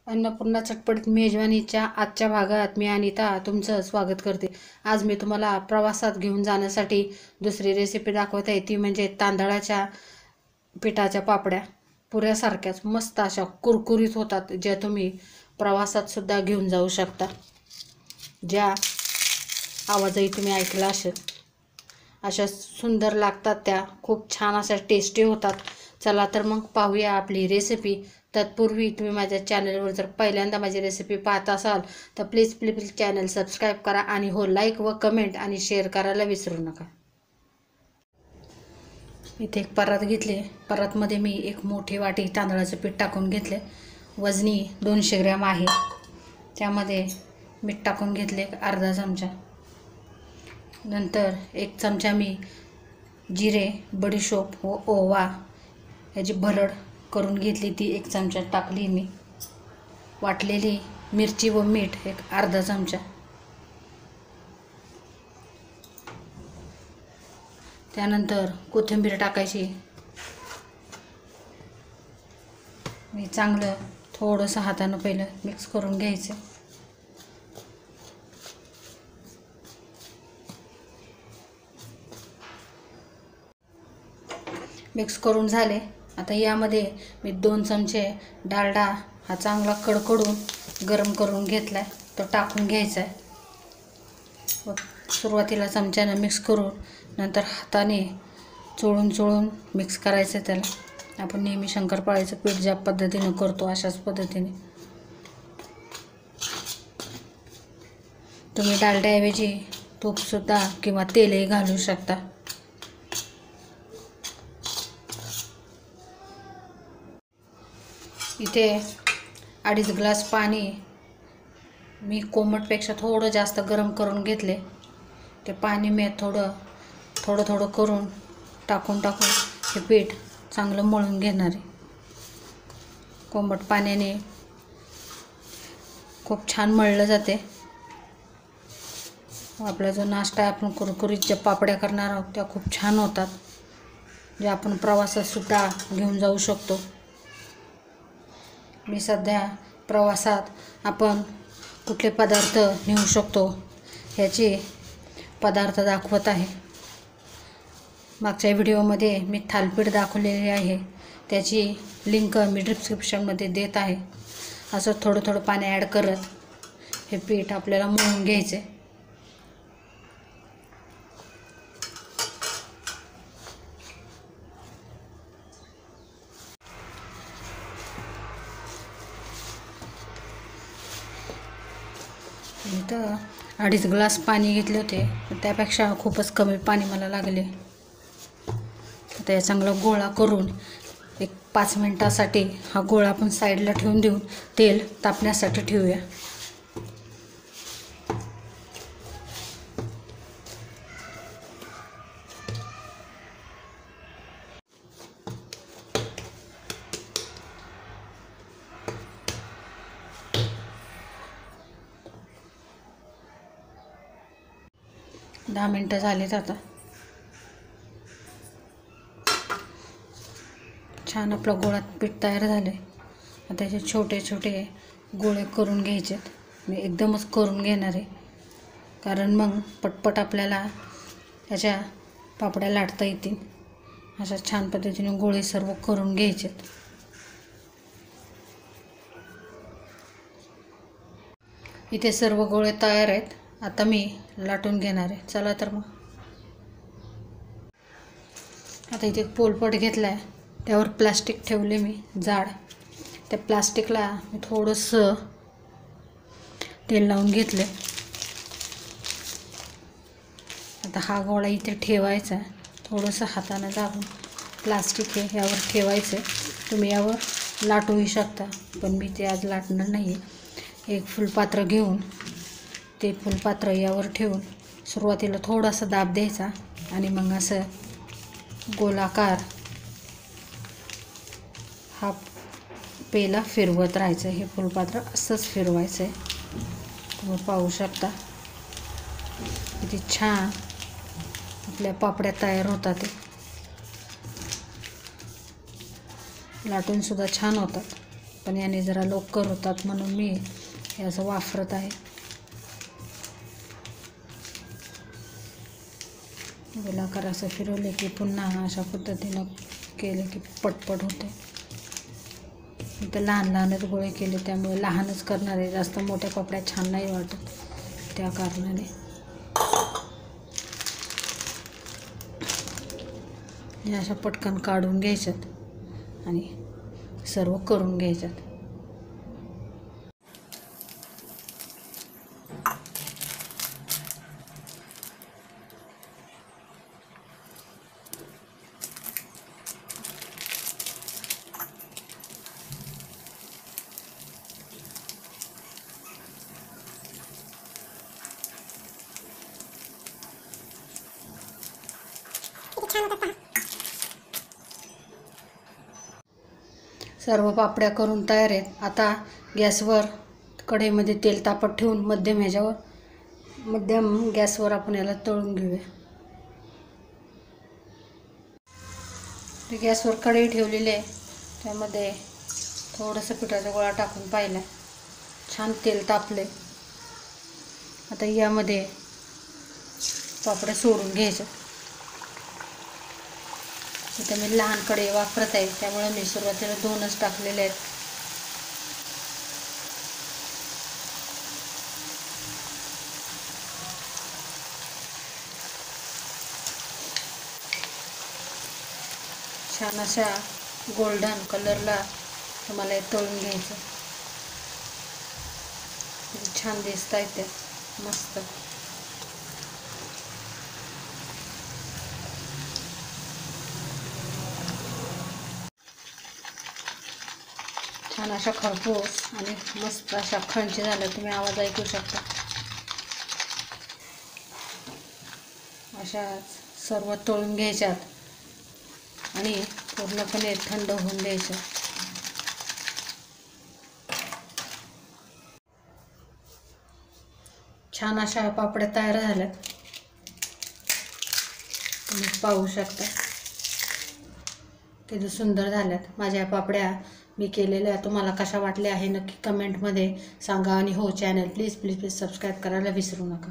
अन्नपूर्णा चटपटीत मेजवानीच्या आजच्या भागात मी अनिता तुमचं स्वागत करते। आज मी तुम्हाला प्रवासात घेऊन जाण्यासाठी दुसरी रेसिपी दाखवत आहे, ती म्हणजे तांदळाच्या पिठाच्या पापड्या। पुऱ्यासारख्याच मस्त अशा कुरकुरीत होतात, ज्या तुम्ही प्रवासात सुद्धा घेऊन जाऊ शकता। ज्या आवाजही तुम्ही ऐकला असेल, अशा सुंदर लागतात त्या, खूप छान अशा टेस्टी होतात। चला तर मग पाहूया आपली रेसिपी। तत्पूर्वी तुम्ही माझ्या चॅनलवर जर पहिल्यांदा माझी रेसिपी पाहत असाल तर प्लीज प्लीज चॅनल सबस्क्राईब करा आणि हो लाईक व कमेंट आणि शेअर करायला विसरू नका। इथे एक परात घेतले, परातमध्ये मी एक मोठी वाटी तांदळाचं पीठ टाकून घेतले। वजनी 200 ग्रॅम आहे। त्यामध्ये मीठ टाकून घेतले अर्धा चमचा। नंतर 1 चमचा मी जिरे, बडीशोप व ओवा याची भरड करून घेतली, ती 1 चमचा टाकली मी। वाटलेली मिरची व मीठ एक अर्धा चमचा। त्यानंतर कोथिंबीर टाकायची। मी चांगलं थोडंसं हाताने पहिलं मिक्स करून घ्यायचं। मिक्स करून झाले। आता यामध्ये मी 2 चमचे डालडा हा चांगला कडकडून गरम करून घेतलाय, तो टाकून घ्यायचा आहे। सुरुवातीला चमच्याने मिक्स करून नंतर हाताने चोळून मिक्स करायचं त्याला। आपण नेहमी शंकरपाळ्याचं पीठ ज्या पद्धतीने करतो अशाच पद्धतीने। तुम्ही डालड्याऐवजी तूपसुद्धा किंवा तेलही घालू शकता। इथे 2.5 ग्लास पाणी मी कोमटपेक्षा थोडं जास्त गरम करून घेतले। ते पाणी मी थोडं करून टाकून हे पीठ चांगलं मळून घेणार आहे। कोमट पाण्याने खूप छान मळलं जाते। आपला जो नाश्ता आहे, आपण कुरकुरीत ज्या पापड्या करणार आहोत त्या खूप छान होतात, ज्या आपण प्रवासात सुद्धा घेऊन जाऊ शकतो। मी सध्या प्रवासात आपण कुठले पदार्थ नेऊ शकतो ह्याचे पदार्थ दाखवत आहे। मागच्या व्हिडिओमध्ये मी थालीपीठ दाखवलेले आहे, त्याची लिंक मी डिस्क्रिप्शनमध्ये देत आहे। असं थोडं पाणी ॲड करत हे पीठ आपल्याला मळून घ्यायचे। इथं 2.5 ग्लास पाणी घेतले होते, त्यापेक्षा खूपच कमी पाणी मला लागले। आता या चांगला गोळा करून एक 5 मिनिटासाठी हा गोळा आपण साईडला ठेवून देऊन तेल तापण्यासाठी ठेवूया। दहा मिनिटं झालीत। आता छान आपला गोळा पीठ तयार झाले। आता त्याचे छोटे गोळे करून घ्यायचेत। मी एकदमच करून घेणार आहे, कारण मग पटपट आपल्याला त्याच्या पापड्या लाटता येतील। अशा छान पद्धतीने गोळे सर्व करून घ्यायचेत। इथे सर्व गोळे तयार आहेत, आता मी लाटून घेणार आहे। चला तर मग। आता इथे एक पोलपट घेतला आहे, त्यावर प्लास्टिक ठेवले मी जाड। त्या प्लास्टिकला मी थोडंसं तेल लावून घेतले। आता हा गोळा इथे ठेवायचा, थोडंसं हाताने दाबून प्लास्टिक हे यावर ठेवायचं। तुम्ही यावर लाटूही शकता, पण मी ते आज लाटणार नाही आहे। एक फुलपात्र घेऊन ते फुलपात्र यावर ठेवून सुरुवातीला थोडासा दाब द्यायचा आणि मग असं गोलाकार हा पेला फिरवत राहायचं। हे फुलपात्र असंच फिरवायचं आहे। तुम्ही पाहू शकता किती छान आपल्या पापड्या तयार होतात। लाटून सुद्धा छान होतात। पण याने जरा लवकर होतात म्हणून मी हे असं वाफरत आहे. गोलाकार असं फिरवले की पुन्हा अशा पद्धतीनं केले की पटपट होते. इथं लहान लहानच गोळे केले त्यामुळे लहानच करणार आहे, जास्त मोठ्या पापड्या छान नाही वाटत त्या कारणाने. हे अशा पटकन काढून घ्यायच्यात आणि सर्व करून घ्यायच्यात. सर्व पापड्या करून तयार आहेत. आता गॅसवर कढईमध्ये तेल तापत ठेवून मध्यम गॅसवर आपण याला तळून घेऊया. गॅसवर कढई ठेवलेली आहे, त्यामध्ये थोडंसं पिठाचा गोळा टाकून पाहिला. छान तेल तापले. आता यामध्ये पापड्या सोडून घ्यायच्या. इथं मी लहान कढई वापरत आहे त्यामुळे मी सुरुवातीला 2च टाकलेले आहेत. छान अशा गोल्डन कलरला तुम्हाला हे तळून घ्यायचं. छान दिसत आहेत ते, मस्त. छान अशा खरपूस आणि मस्त अशा क्रंची झाल्या, तुम्ही आवाज ऐकू शकता. अशा सर्व तळून घ्यायच्यात आणि पूर्णपणे थंड होऊन द्यायचं. छान अशा पापड्या तयार झाल्यात, तुम्ही पाहू शकता किती सुंदर झाल्यात. माझ्या पापड्या मी केलेल्या तुम्हाला कशा वाटल्या आहे नक्की कमेंटमध्ये सांगा. आणि हो, चॅनल प्लीज सबस्क्राईब करायला विसरू नका.